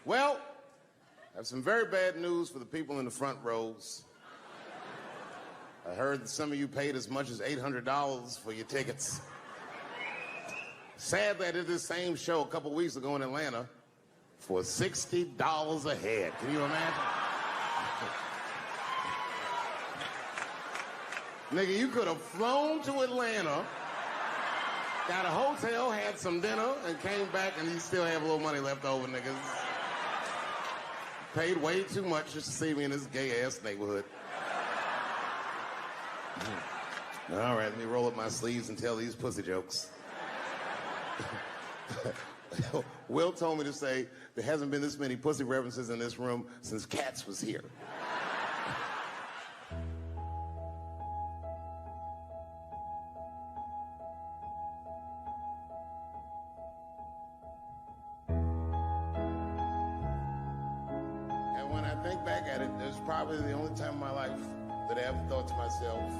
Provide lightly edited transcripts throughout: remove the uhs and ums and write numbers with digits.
Well, I have some very bad news for the people in the front rows. I heard that some of you paid as much as $800 for your tickets. Sadly, I did this same show a couple weeks ago in Atlanta for $60 a head. Can you imagine? Nigga, you could have flown to Atlanta, got a hotel, had some dinner, and came back, and you still have a little money left over, niggas. Paid way too much just to see me in this gay-ass neighborhood. All right, let me roll up my sleeves and tell these pussy jokes. Will told me to say there hasn't been this many pussy references in this room since Cats was here. Think back at it, there's probably the only time in my life that I ever thought to myself,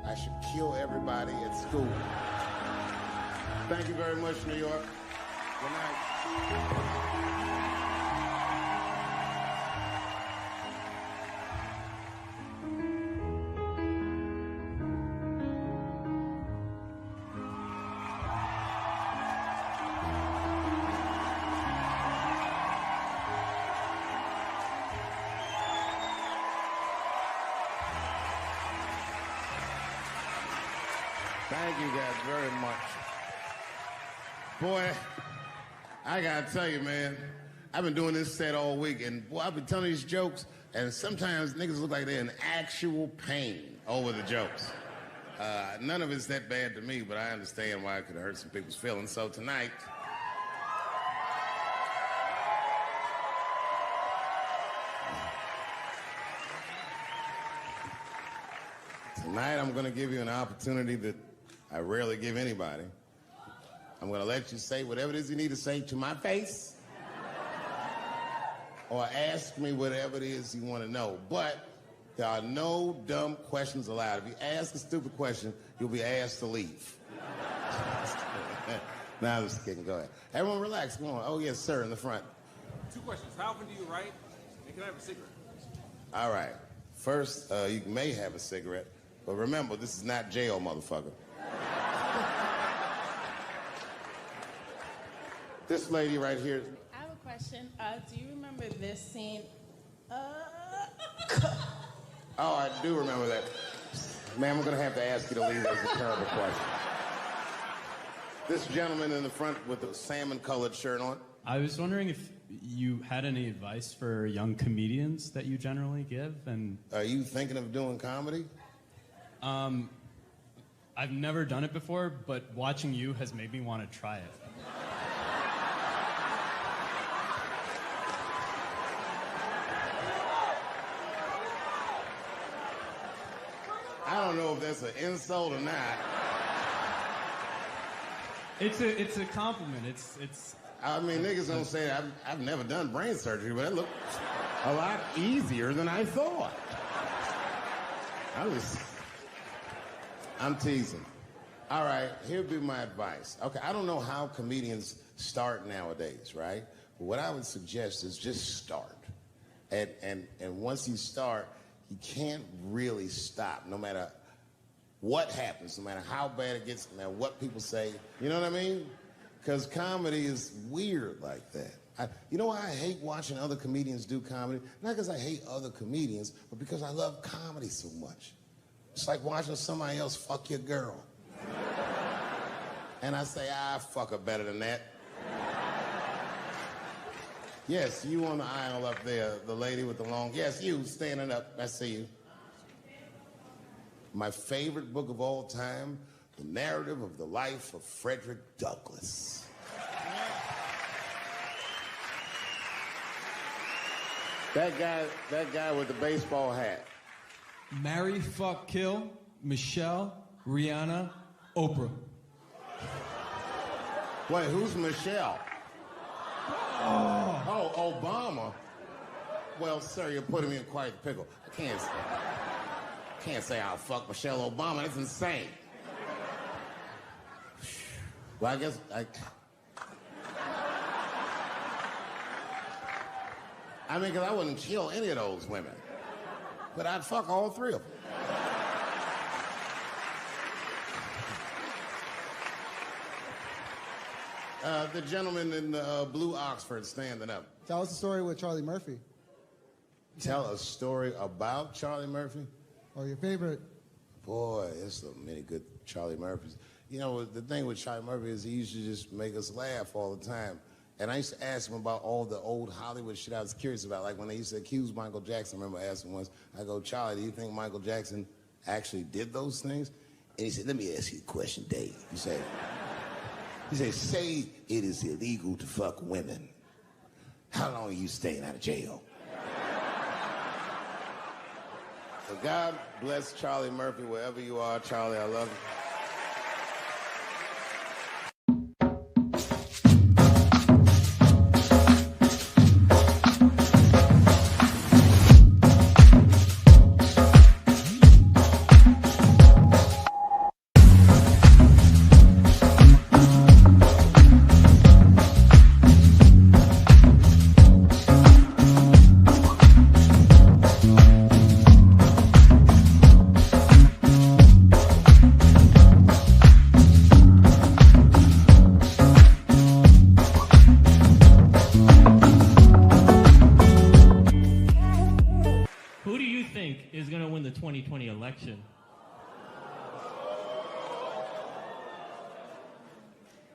I should kill everybody at school. Thank you very much, New York. Good night. Thank you guys very much. Boy, I gotta tell you, man, I've been doing this set all week, and boy, I've been telling these jokes, and sometimes niggas look like they're in actual pain over the jokes. None of it's that bad to me, but I understand why it could hurt some people's feelings. So tonight, I'm gonna give you an opportunity that I rarely give anybody. I'm gonna let you say whatever it is you need to say to my face, or ask me whatever it is you want to know. But there are no dumb questions allowed. If you ask a stupid question, you'll be asked to leave. Now, just kidding. Go ahead. Everyone relax. Come on. Oh, yes, sir, in the front. 2 questions. How often do you write? And can I have a cigarette? All right. First, you may have a cigarette, but remember, this is not jail, motherfucker. This lady right here. I have a question. Do you remember this scene? Oh, I do remember that. Ma'am, I'm going to have to ask you to leave. That's a terrible question. This gentleman in the front with the salmon-colored shirt on. I was wondering if you had any advice for young comedians that you generally give, and... Are you thinking of doing comedy? I've never done it before, but watching you has made me want to try it. I don't know if that's an insult or not. It's a compliment. It's. I mean, niggas don't say I've never done brain surgery, but it looked a lot easier than I thought. I'm teasing. All right, here'd be my advice. Okay, I don't know how comedians start nowadays, right? But what I would suggest is just start. And once you start, you can't really stop, no matter what happens, no matter how bad it gets, no matter what people say. You know what I mean? Because comedy is weird like that. You know why I hate watching other comedians do comedy? Not because I hate other comedians, but because I love comedy so much. It's like watching somebody else fuck your girl. And I say, fuck her better than that. Yes, you on the aisle up there, the lady with the long... Yes, you, standing up. I see you. My favorite book of all time, The Narrative of the Life of Frederick Douglass. That guy with the baseball hat. Marry, fuck, kill, Michelle, Rihanna, Oprah. Wait, who's Michelle? Oh, Obama. Well, sir, you're putting me in quite a pickle. I can't say I'll fuck Michelle Obama. That's insane. Well, I guess I mean, because I wouldn't kill any of those women. But I'd fuck all three of them. The gentleman in the blue Oxford standing up. Tell us the story with Charlie Murphy. Tell a story about Charlie Murphy? Or your favorite. Boy, there's so many good Charlie Murphys. You know, the thing with Charlie Murphy is he used to just make us laugh all the time. And I used to ask him about all the old Hollywood shit I was curious about. Like when they used to accuse Michael Jackson, I remember asking once, I go, Charlie, do you think Michael Jackson actually did those things? And he said, let me ask you a question, Dave. He said, say it is illegal to fuck women. How long are you staying out of jail? So God bless Charlie Murphy, wherever you are. Charlie, I love you. Who do you think is going to win the 2020 election?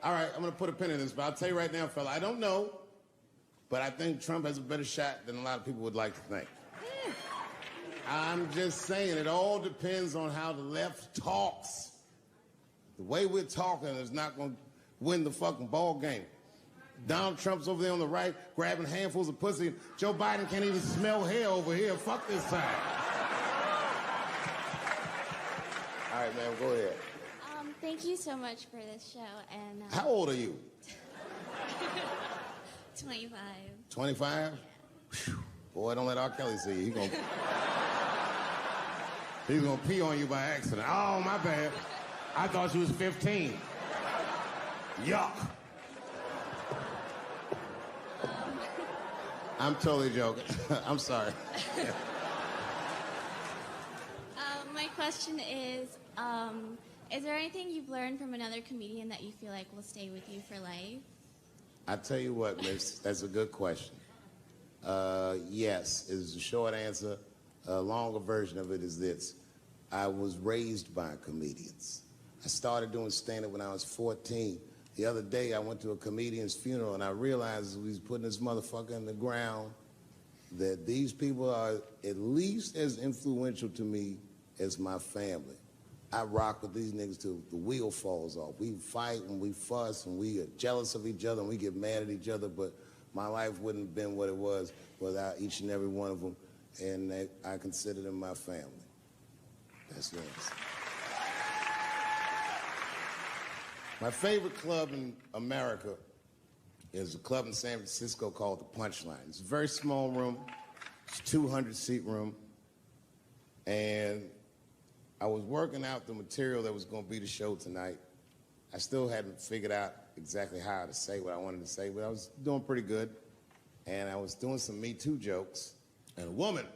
All right, I'm going to put a pin in this, but I'll tell you right now, fella, I don't know, but I think Trump has a better shot than a lot of people would like to think. I'm just saying, it all depends on how the left talks. The way we're talking is not going to win the fucking ball game. Donald Trump's over there on the right, grabbing handfuls of pussy. Joe Biden can't even smell hair over here. Fuck this time. All right, man, go ahead. Thank you so much for this show. And How old are you? 25. 25? Yeah. Boy, don't let R. Kelly see you. He's gonna pee on you by accident. Oh, my bad. I thought you was 15. Yuck. I'm totally joking. I'm sorry. My question is there anything you've learned from another comedian that you feel like will stay with you for life? I tell you what, miss, that's a good question. Yes, is the short answer. A longer version of it is this. I was raised by comedians. I started doing stand-up when I was 14. The other day, I went to a comedian's funeral, and I realized as we was putting this motherfucker in the ground that these people are at least as influential to me as my family. I rock with these niggas till the wheel falls off. We fight and we fuss and we are jealous of each other and we get mad at each other, but my life wouldn't have been what it was without each and every one of them, and I consider them my family. That's the answer. My favorite club in America is a club in San Francisco called the Punchline. It's a very small room. It's a 200-seat room. And I was working out the material that was going to be the show tonight. I still hadn't figured out exactly how to say what I wanted to say, but I was doing pretty good. And I was doing some Me Too jokes. And a woman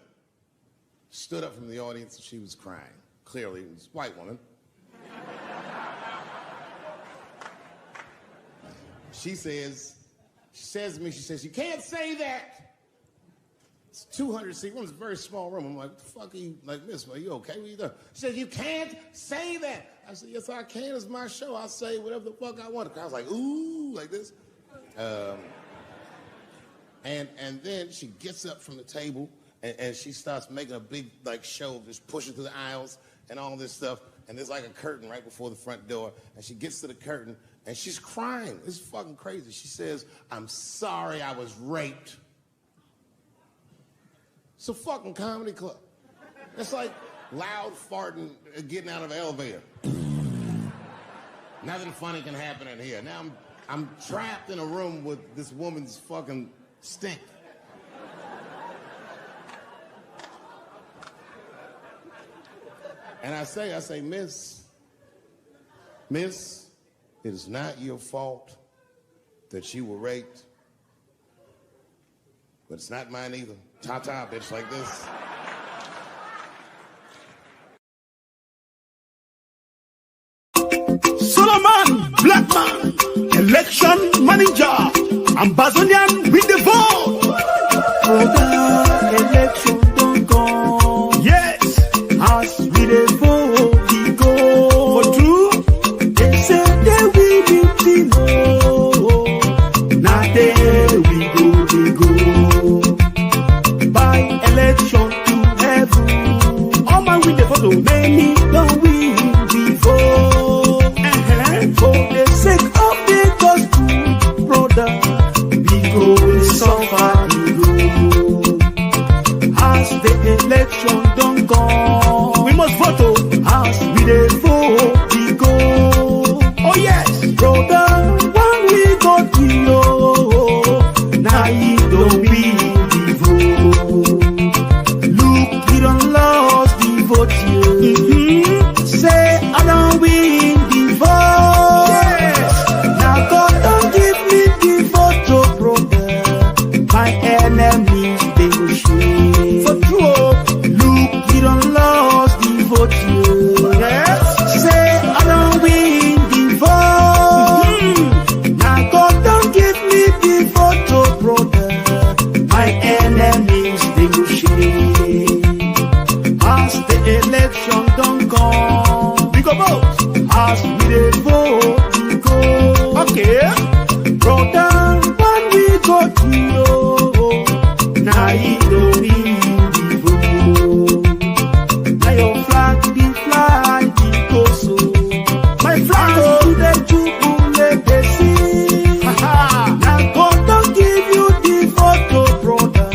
stood up from the audience and she was crying. Clearly, it was a white woman. She says to me, you can't say that. It's 200-seat room, it's a very small room. I'm like, what the fuck are you, like, miss, are you okay? What are you doing? She says, you can't say that. I said, yes, I can. It's my show. I'll say whatever the fuck I want. I was like, ooh, like this. And then she gets up from the table and she starts making a big, like, show, just pushing through the aisles and all this stuff. And there's like a curtain right before the front door. And she gets to the curtain and she's crying. It's fucking crazy. She says, I'm sorry I was raped. It's a fucking comedy club. It's like loud farting getting out of an elevator. Nothing funny can happen in here. Now I'm trapped in a room with this woman's fucking stink. And I say, miss, it is not your fault that you were raped. but it's not mine either. Ta-ta, bitch, like this. Solomon, black man, election manager, Ambazonian with the vote. Election don't go. Yes, As we dey vote, we go. for true. They say they will be know. Now there we go. By election to heaven. All man with the photo. Many don't win the vote. For the sake of the gospel, brother, we go suffer, we go. As the election don't come, We must vote. as we dey vote, we go. Oh yes, Brother, when we go to you, now you don't win the vote. Look, you don't lost the vote, Say, I don't win the vote. yes. Now God don't give me the vote, oh, brother. My enemies, they will shame. For true. Look, you don't lost the vote, Yes. Say, I don't win the vote. Now God don't give me the vote, oh, brother. My enemies, they will shame. As the election don't come, We go vote. as we dey vote, we go. Okay. Brother, when we go to you, now you don't win the vote. Now your flag, the fly, the go so. My flag. As to the jubilee, they sing. Ha Now God don't give you the vote, oh, brother.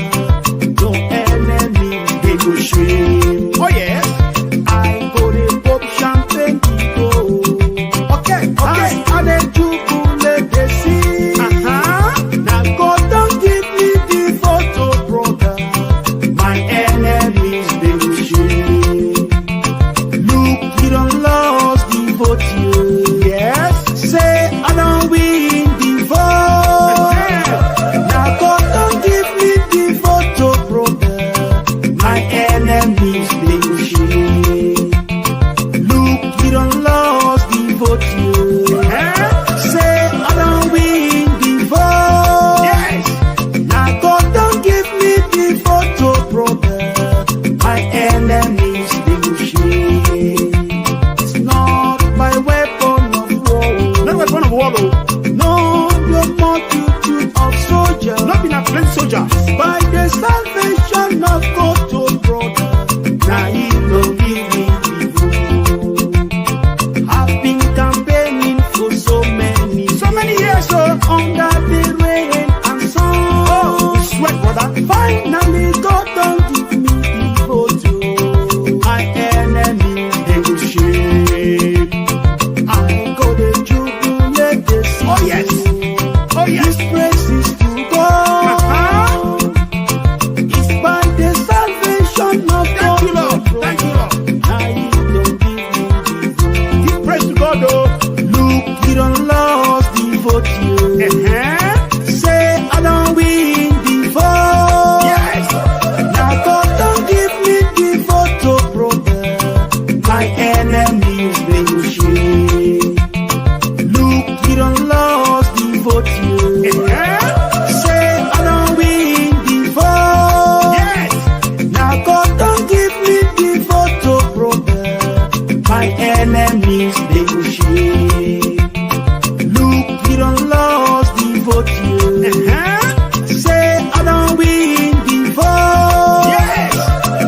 Your enemy, they go shame. Oh yes. I go to pop champagne, we go. Okay. As I dey jubilee, they sing. Now God don't give me the vote, oh, brother. My enemies, they will shame. Look, you don't lost the vote, Yes. Say, I don't win the vote. Now God don't give me the vote, oh, brother. My enemies, they will shame. Look, you don't lost the vote, Say, I don't win the vote. Yes. Now God don't give me the vote, oh, brother. My enemies, they will shame. It's not by weapon of war. Not weapon of war. No, your multitude of soldiers. Not been a plain soldier. By the salvation of God, oh, brother. Now you don't give me the vote. I've been campaigning for so many years, so under the rain and sun. Oh, sweat, brother. Finally, God don't give me the vote. My enemies, they will shame. I go to jubilate the city. Oh, yes. Oh, yes. His praise is to God. It's by the salvation of Thank God. you, Lord. Thank you, Lord. Now you don't give me the vote. Give praise to God, though. Look, you don't lost the vote. Say, I don't win the vote. Yes. Now God don't give me the vote, oh, brother. My enemies, they will shame. Look, you don't lost the vote. Say, I don't win the vote. Yes. Now God don't give me the vote, oh, brother. My enemies, they will shame. Look, you don't lost the vote. Say, I don't win the vote. Yes.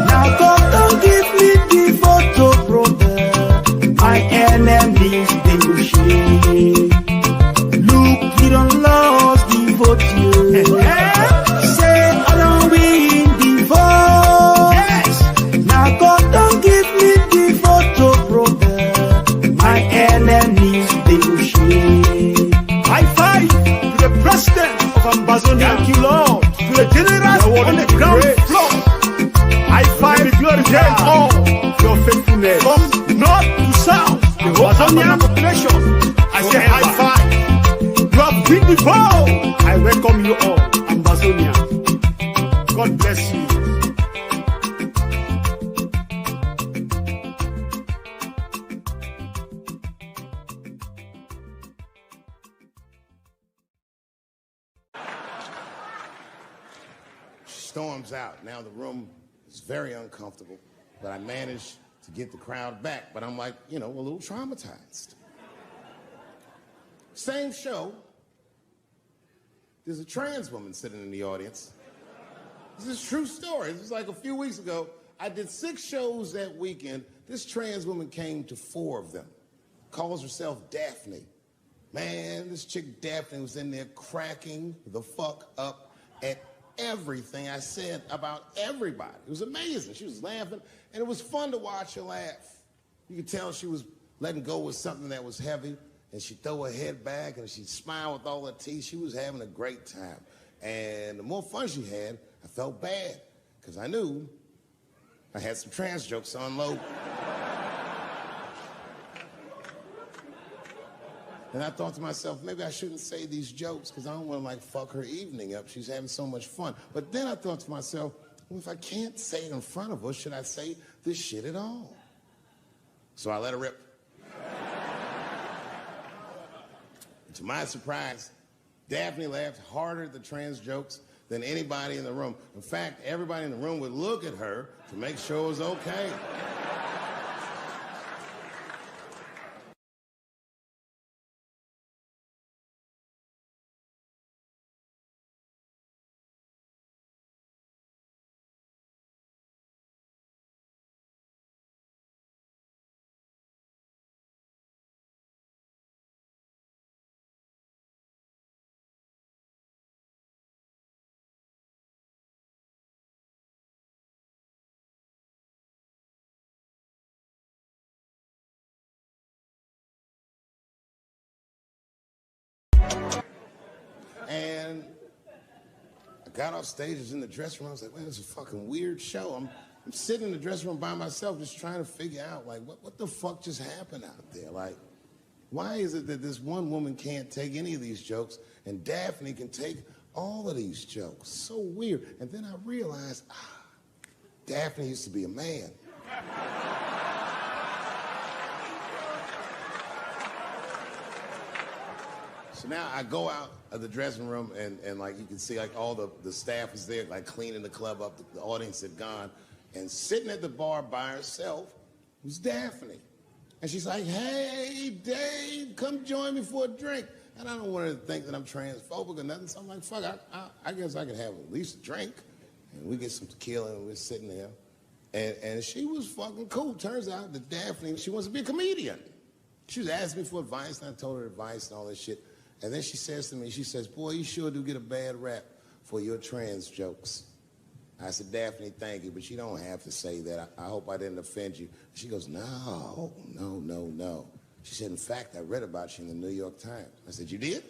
Now God don't give me the vote, oh, brother. My enemies, they will shame. Look, you don't lost the vote. Say, I don't win the vote. Yes. Now God don't give me the vote, oh, brother. My enemies, they will shame. High five to the president of Ambazonia. Thank you, Lord. To the generals on the ground floor. High five to them all. Your faithfulness. From north to south, the Amazonian population. I say high five. You have been the vote. I welcome you all, Ambazonia. storms out. Now the room is very uncomfortable, but I managed to get the crowd back. But I'm like, you know, a little traumatized. Same show. There's a trans woman sitting in the audience. This is a true story. This was like a few weeks ago. I did 6 shows that weekend. This trans woman came to 4 of them. Calls herself Daphne. Man, this chick Daphne was in there cracking the fuck up at everything I said about everybody. It was amazing. She was laughing, and it was fun to watch her laugh. You could tell she was letting go with something that was heavy, and she'd throw her head back, and she'd smile with all her teeth. She was having a great time. And the more fun she had, I felt bad, because I knew I had some trans jokes to unload. And I thought to myself, maybe I shouldn't say these jokes because I don't want to, like, fuck her evening up. She's having so much fun. But then I thought to myself, well, if I can't say it in front of her, should I say this shit at all? So I let her rip. To my surprise, Daphne laughed harder at the trans jokes than anybody in the room. In fact, everybody in the room would look at her to make sure it was okay. And I got off stage, I was in the dressing room, I was like, man, this is a fucking weird show. I'm sitting in the dressing room by myself just trying to figure out, like, what the fuck just happened out there? Like, why is it that this one woman can't take any of these jokes and Daphne can take all of these jokes? So weird. And then I realized, Daphne used to be a man. So now I go out of the dressing room and like you can see like all the staff is there like cleaning the club up, the audience had gone, and sitting at the bar by herself was Daphne. And she's like, hey, Dave, come join me for a drink. And I don't want her to think that I'm transphobic or nothing, so I'm like, fuck, I guess I could have at least a drink. And we get some tequila and we're sitting there. And she was fucking cool. Turns out that Daphne, she wants to be a comedian. She was asking me for advice, and I told her advice and all this shit. And then she says to me, she says, boy, you sure do get a bad rap for your trans jokes. I said, Daphne, thank you, but you don't have to say that. I hope I didn't offend you. She goes, no. She said, in fact, I read about you in the New York Times. I said, you did?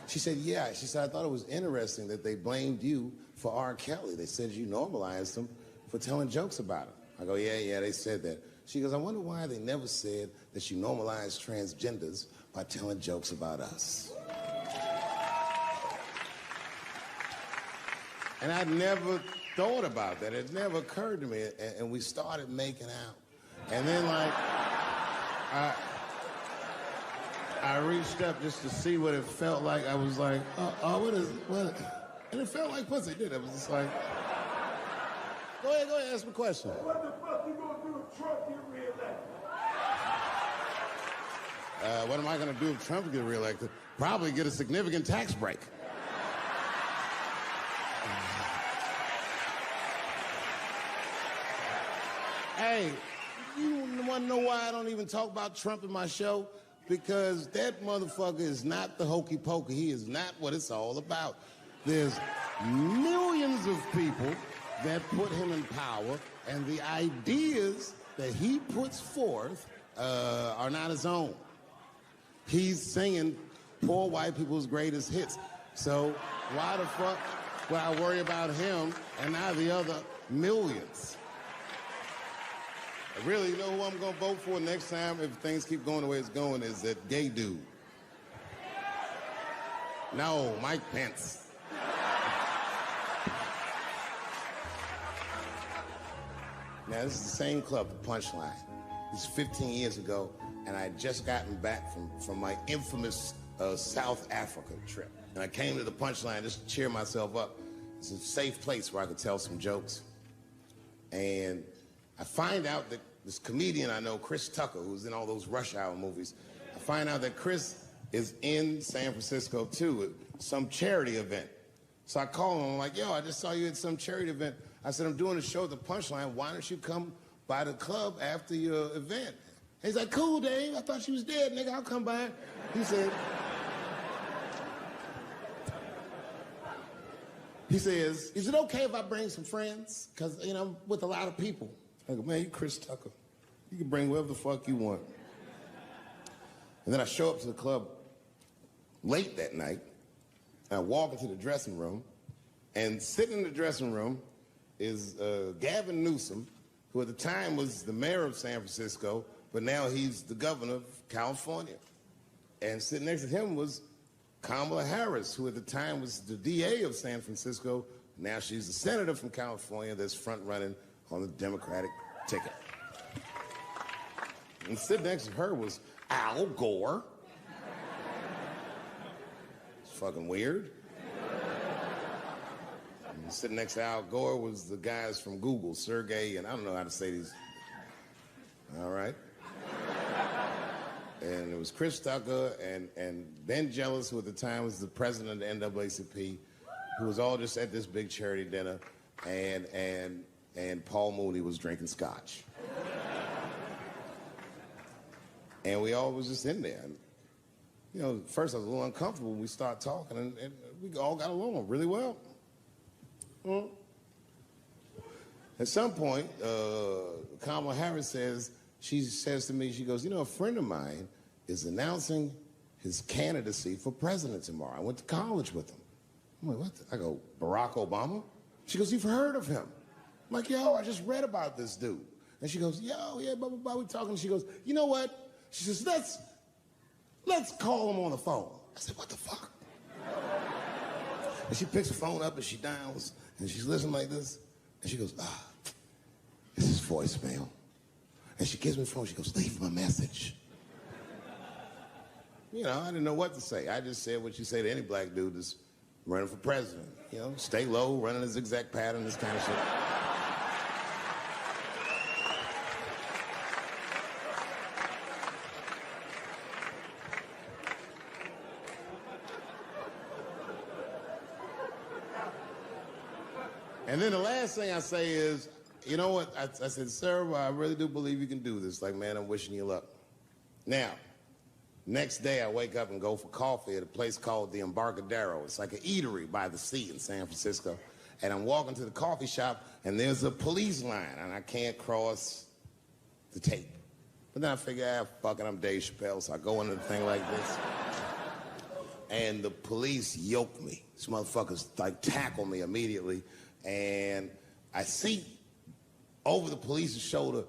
She said, yeah. She said, I thought it was interesting that they blamed you for R. Kelly. They said you normalized him for telling jokes about him. I go, yeah, they said that. She goes, I wonder why they never said that you normalized transgenders by telling jokes about us. And I'd never thought about that. It never occurred to me. And we started making out. And then, like, I reached up just to see what it felt like. I was like, what? And it felt like pussy, didn't it? It was just like, go ahead, ask me a question. What the fuck you gonna do if Trump get reelected? What am I gonna do if Trump gets reelected? Probably get a significant tax break. Hey, you wanna know why I don't even talk about Trump in my show? Because that motherfucker is not the hokey pokey. He is not what it's all about. There's millions of people that put him in power, and the ideas that he puts forth are not his own. He's singing poor white people's greatest hits. So why the fuck would I worry about him and not the other millions? Really, you know who I'm gonna vote for next time if things keep going the way it's going is that gay dude. No, Mike Pence. Now, this is the same club, the Punchline. This is 15 years ago, and I had just gotten back from my infamous South Africa trip. And I came to the Punchline just to cheer myself up. It's a safe place where I could tell some jokes. And I find out that this comedian I know, Chris Tucker, who's in all those Rush Hour movies, I find out that Chris is in San Francisco too at some charity event. So I call him, I'm like, yo, I just saw you at some charity event. I said, I'm doing a show at the Punchline. Why don't you come by the club after your event? He's like, cool, Dave. I thought she was dead, nigga. I'll come by. He says, is it okay if I bring some friends? Because, you know, I'm with a lot of people. I go, man, you Chris Tucker. You can bring whoever the fuck you want. And then I show up to the club late that night. And I walk into the dressing room. And sitting in the dressing room is Gavin Newsom, who at the time was the mayor of San Francisco, but now he's the governor of California. And sitting next to him was Kamala Harris, who at the time was the DA of San Francisco. Now she's the senator from California that's front-running on the Democratic ticket. And sitting next to her was Al Gore. It's fucking weird. And sitting next to Al Gore was the guys from Google, Sergey, and I don't know how to say these. All right. And it was Chris Tucker and Ben Jealous, who at the time was the president of the NAACP, who was all just at this big charity dinner, and Paul Mooney was drinking scotch. And we all was just in there. And, you know, first I was a little uncomfortable when we started talking, and we all got along really well. At some point, Kamala Harris says to me, she goes, you know, a friend of mine is announcing his candidacy for president tomorrow. I went to college with him. I'm like, what? I go, Barack Obama? She goes, you've heard of him? I'm like, yo, I just read about this dude. And she goes, yo, yeah, blah, blah, blah, we talking. She goes, you know what? She says, let's call him on the phone. I said, what the fuck? And she picks the phone up and she dials and she's listening like this. And she goes, this is voicemail. And she gives me the phone. She goes, leave him a message. You know, I didn't know what to say. I just said what you say to any black dude that's running for president. You know, stay low, running a zigzag pattern, this kind of shit. And then the last thing I say is, you know what? I said, sir, I really do believe you can do this. Like, man, I'm wishing you luck. Now, next day I wake up and go for coffee at a place called the Embarcadero. It's like an eatery by the sea in San Francisco. And I'm walking to the coffee shop, and there's a police line, and I can't cross the tape. But then I figure, fuck it, I'm Dave Chappelle, so I go into the thing like this. And the police yoke me. These motherfuckers, like, tackle me immediately. And I see over the police's shoulder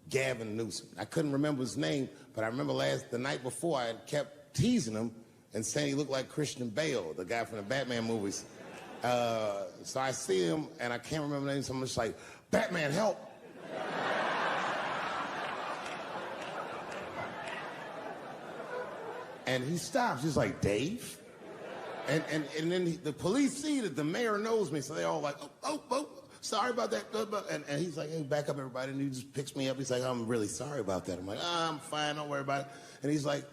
Gavin Newsom. I couldn't remember his name, but I remember the night before I had kept teasing him and saying he looked like Christian Bale, the guy from the Batman movies. So I see him and I can't remember the name, so I'm just like, Batman, help! And he stops, he's like, Dave? And then the police see that the mayor knows me, so they all like, oh, sorry about that. And he's like, hey, back up, everybody. And he just picks me up. He's like, I'm really sorry about that. I'm like, I'm fine, don't worry about it. And he's like,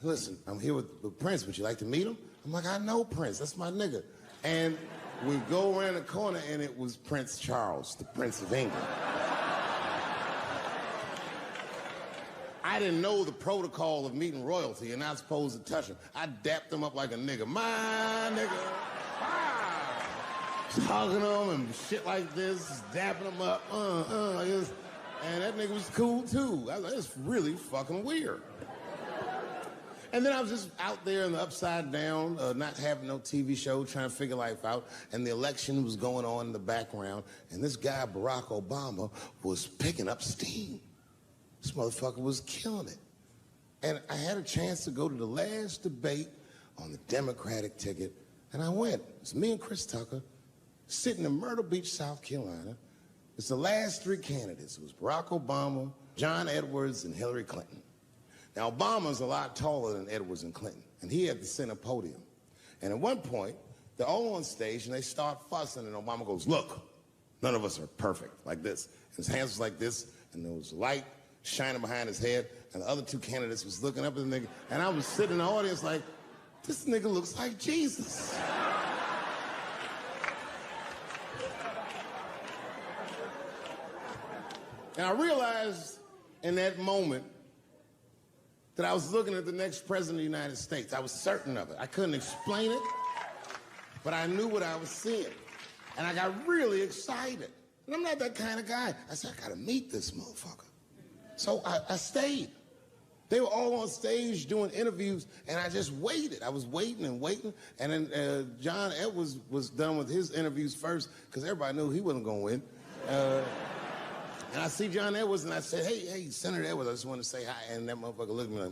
listen, I'm here with Prince. Would you like to meet him? I'm like, I know Prince. That's my nigga. And we go around the corner, and it was Prince Charles, the Prince of England. I didn't know the protocol of meeting royalty. You're not supposed to touch him. I dapped him up like a nigga. My nigga. Just hugging him and shit like this, dapping him up. Like this. And that nigga was cool, too. I was like, it's really fucking weird. And then I was just out there in the upside down, not having no TV show, trying to figure life out. And the election was going on in the background. And this guy, Barack Obama, was picking up steam. This motherfucker was killing it. And I had a chance to go to the last debate on the Democratic ticket, and I went. It's me and Chris Tucker sitting in Myrtle Beach, South Carolina. It's the last three candidates. It was Barack Obama, John Edwards, and Hillary Clinton. Now, Obama's a lot taller than Edwards and Clinton, and he had the center podium. And at one point, they're all on stage, and they start fussing, and Obama goes, look, none of us are perfect, like this. His hands was like this, and there was light shining behind his head, and the other two candidates was looking up at the nigga, and I was sitting in the audience like, this nigga looks like Jesus. And I realized in that moment that I was looking at the next president of the United States. I was certain of it. I couldn't explain it, but I knew what I was seeing. And I got really excited. And I'm not that kind of guy. I said, I gotta meet this motherfucker. So I stayed. They were all on stage doing interviews, and I just waited. I was waiting and waiting, and then John Edwards was done with his interviews first, because everybody knew he wasn't gonna win. And I see John Edwards, and I said, hey, Senator Edwards, I just want to say hi. And that motherfucker looked at me like,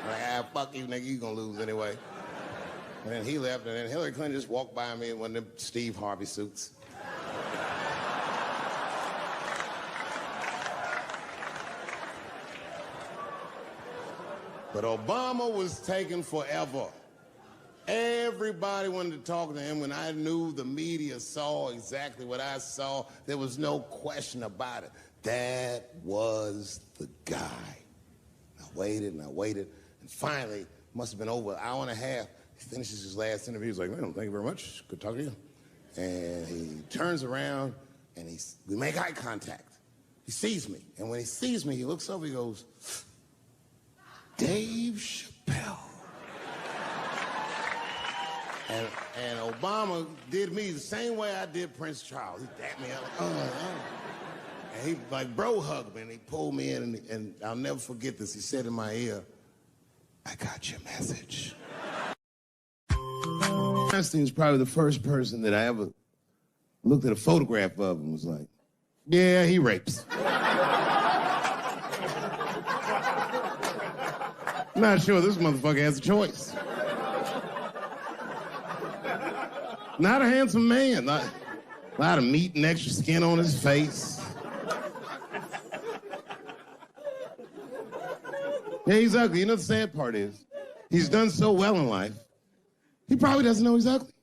like, fuck you, nigga, you gonna lose anyway. And then he left, and then Hillary Clinton just walked by me in one of them Steve Harvey suits. But Obama was taking forever. Everybody wanted to talk to him. When I knew the media saw exactly what I saw, there was no question about it. That was the guy. I waited and I waited, and finally, must have been over an hour and a half, he finishes his last interview. He's like, well, thank you very much. Good talking to you. And he turns around, and we make eye contact. He sees me, and when he sees me, he looks over, he goes, Dave Chappelle. And Obama did me the same way I did Prince Charles. He dapped me out like, And he like bro hugged me, and he pulled me in, and I'll never forget this. He said in my ear, I got your message. Weinstein's probably the first person that I ever looked at a photograph of and was like, yeah, he rapes. Not sure this motherfucker has a choice. Not a handsome man. A lot of meat and extra skin on his face. Yeah, he's ugly. You know the sad part is, he's done so well in life, he probably doesn't know he's ugly.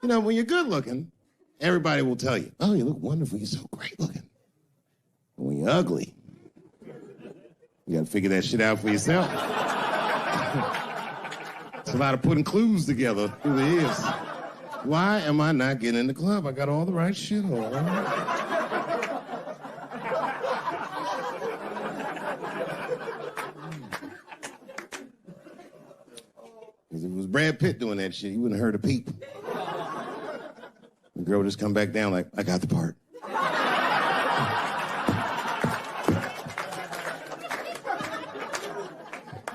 You know, when you're good looking, everybody will tell you, oh, you look wonderful, you're so great looking. But when you're ugly, you gotta figure that shit out for yourself. It's a lot of putting clues together. It really is. Why am I not getting in the club? I got all the right shit on. Because if it was Brad Pitt doing that shit, you wouldn't have heard a peep. The girl would just come back down like, I got the part.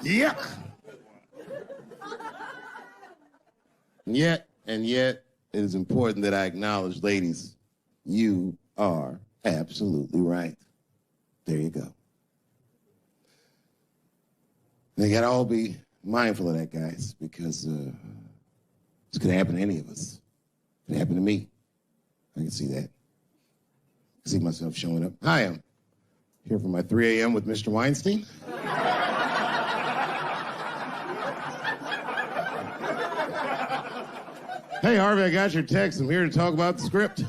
Yuck. Yet, it is important that I acknowledge, ladies, you are absolutely right. There you go. They gotta all be mindful of that, guys, because this could happen to any of us. It could happen to me. I can see that. I see myself showing up. Hi, I'm here for my 3 a.m. with Mr. Weinstein. Hey, Harvey, I got your text. I'm here to talk about the script.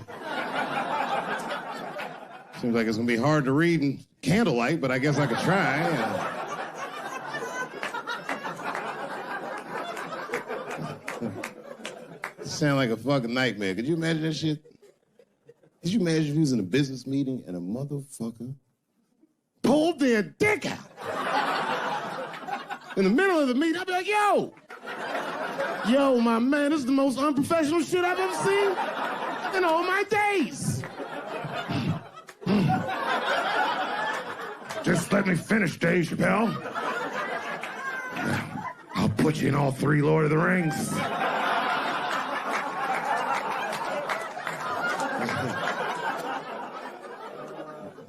Seems like it's going to be hard to read in candlelight, but I guess I could try. Sound like a fucking nightmare. Could you imagine that shit? Could you imagine if he was in a business meeting and a motherfucker pulled their dick out? In the middle of the meeting, I'd be like, Yo, my man, this is the most unprofessional shit I've ever seen in all my days. Just let me finish, Dave Chappelle. I'll put you in all 3 Lord of the Rings.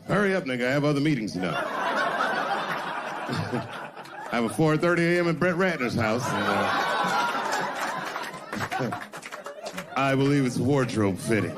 Hurry up, nigga. I have other meetings to do. I have a 4:30 a.m. at Brett Ratner's house. And, I believe it's wardrobe fitting.